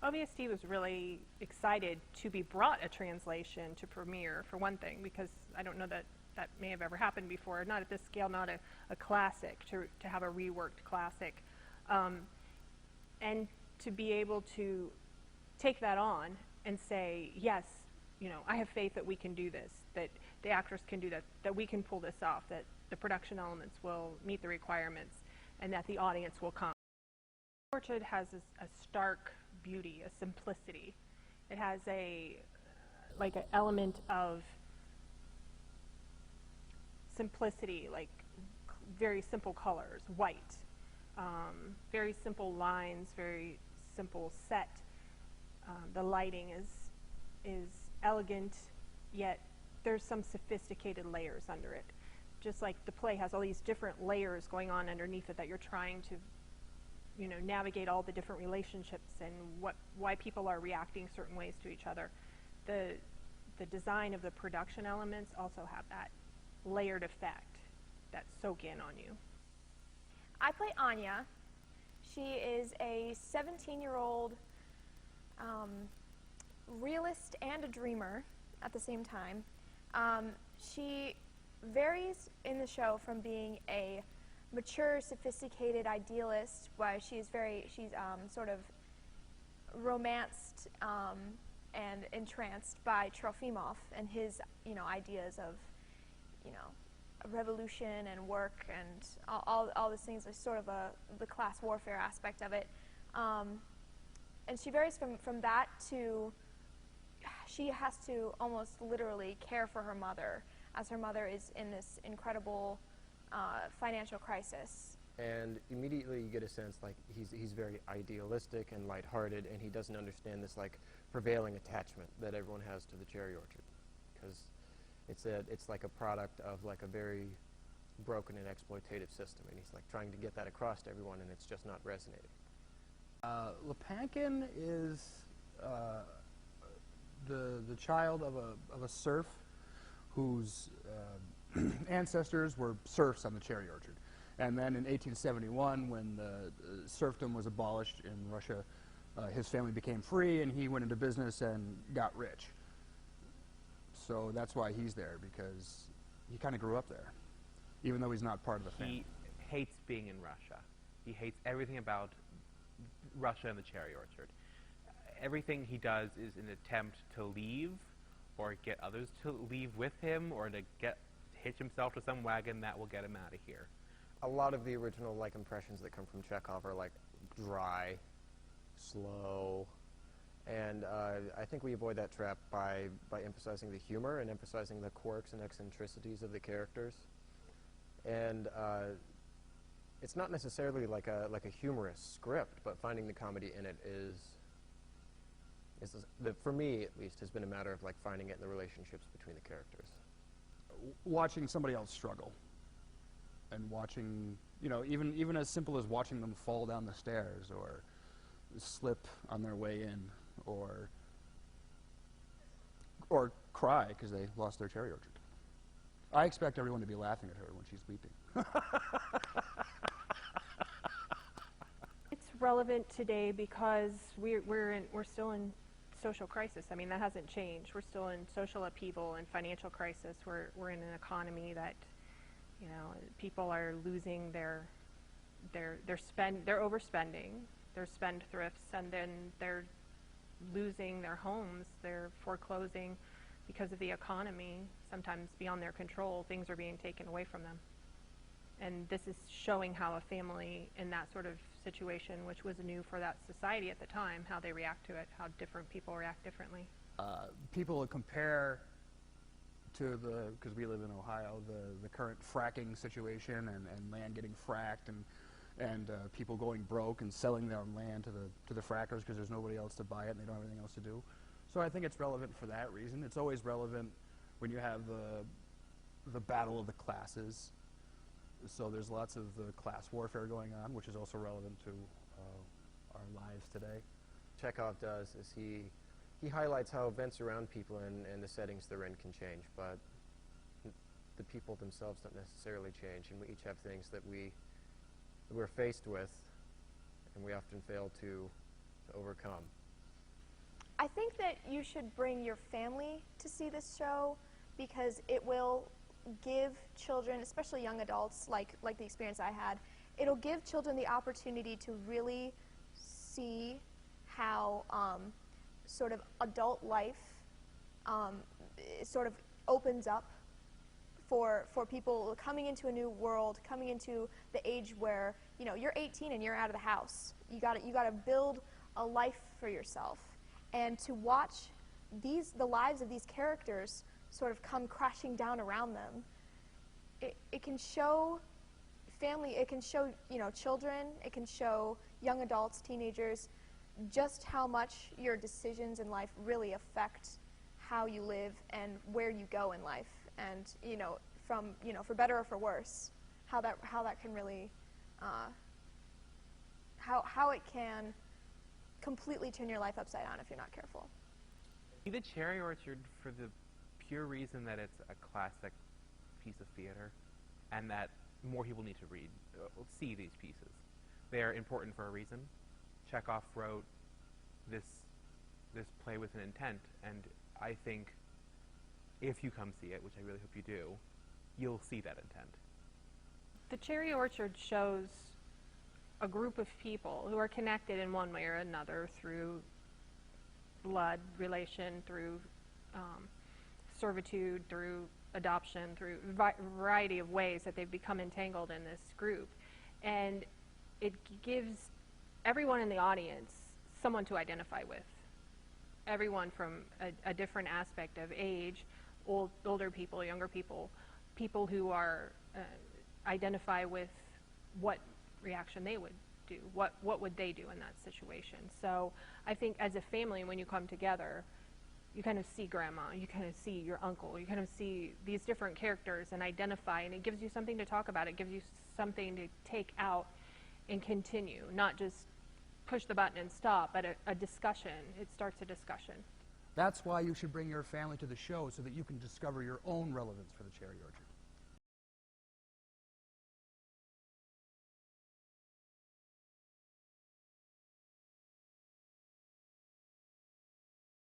OVST was really excited to be brought a translation to premiere, for one thing, because I don't know that that may have ever happened before, not at this scale, not a classic, to have a reworked classic. And to be able to take that on and say, yes, you know, I have faith that we can do this, that the actors can do that, that we can pull this off, that the production elements will meet the requirements, and that the audience will come. Orchard has a stark beauty, a simplicity. It has like an element of simplicity, like very simple colors, white, very simple lines, very simple set. The lighting is elegant, yet there's some sophisticated layers under it. Just like the play has all these different layers going on underneath it that you're trying to, you know, navigate all the different relationships and why people are reacting certain ways to each other. The design of the production elements also have that layered effect that soak in on you. I play Anya. She is a 17-year-old realist and a dreamer at the same time. She varies in the show from being a mature, sophisticated idealist, why she's sort of romanced and entranced by Trofimov and his, you know, ideas of, you know, revolution and work and all these things are sort of the class warfare aspect of it. And she varies from that to she has to almost literally care for her mother, as her mother is in this incredible financial crisis. And immediately you get a sense like he's very idealistic and lighthearted, and he doesn't understand this like prevailing attachment that everyone has to the cherry orchard, because it's like a product of like a very broken and exploitative system, and he's like trying to get that across to everyone, and it's just not resonating. Lepankin is the child of a serf whose ancestors were serfs on the cherry orchard. And then in 1871, when the serfdom was abolished in Russia, his family became free, and he went into business and got rich. So that's why he's there, because he kind of grew up there, even though he's not part of the family. He hates being in Russia. He hates everything about Russia and the cherry orchard. Everything he does is an attempt to leave, or get others to leave with him, or to hitch himself to some wagon that will get him out of here. A lot of the original like impressions that come from Chekhov are like dry, slow, and I think we avoid that trap by emphasizing the humor and emphasizing the quirks and eccentricities of the characters. And it's not necessarily like a humorous script, but finding the comedy in it is for me at least, has been a matter of like finding it in the relationships between the characters. Watching somebody else struggle, and watching, you know, even as simple as watching them fall down the stairs or slip on their way in, or cry because they lost their cherry orchard. I expect everyone to be laughing at her when she's weeping. It's relevant today because we're still in social crisis. I mean, that hasn't changed. We're still in social upheaval and financial crisis. We're in an economy that, you know, people are losing they're overspending, they're spendthrifts, and then they're losing their homes, they're foreclosing because of the economy, sometimes beyond their control. Things are being taken away from them. And this is showing how a family in that sort of situation, which was new for that society at the time, how they react to it, how different people react differently. People compare to because we live in Ohio, the current fracking situation and land getting fracked and people going broke and selling their land to the frackers because there's nobody else to buy it and they don't have anything else to do. So I think it's relevant for that reason. It's always relevant when you have the battle of the classes. So there's lots of class warfare going on, which is also relevant to our lives today. Chekhov does is he highlights how events around people and the settings they're in can change, but the people themselves don't necessarily change, and we each have things that we're faced with, and we often fail to overcome. I think that you should bring your family to see this show because it will give children, especially young adults, like the experience I had, it'll give children the opportunity to really see how sort of adult life sort of opens up for people coming into a new world, coming into the age where, you know, you're 18 and you're out of the house. You gotta build a life for yourself. And to watch the lives of these characters sort of come crashing down around them, it can show family, it can show, you know, children, it can show young adults, teenagers, just how much your decisions in life really affect how you live and where you go in life, and, you know, from, you know, for better or for worse, how that can really how it can completely turn your life upside down if you're not careful. See the Cherry Orchard for the pure reason that it's a classic piece of theater, and that more people need to see these pieces. They're important for a reason. Chekhov wrote this play with an intent, and I think if you come see it, which I really hope you do, you'll see that intent. The Cherry Orchard shows a group of people who are connected in one way or another through blood relation, through servitude, through adoption, through a variety of ways that they've become entangled in this group. And it gives everyone in the audience someone to identify with. Everyone from a different aspect of age, older people, younger people, people who are identify with what reaction they would do, what would they do in that situation. So I think as a family, when you come together, you kind of see grandma, you kind of see your uncle, you kind of see these different characters and identify, and it gives you something to talk about, it gives you something to take out and continue, not just push the button and stop, but a discussion. It starts a discussion. That's why you should bring your family to the show, so that you can discover your own relevance for the Cherry Orchard.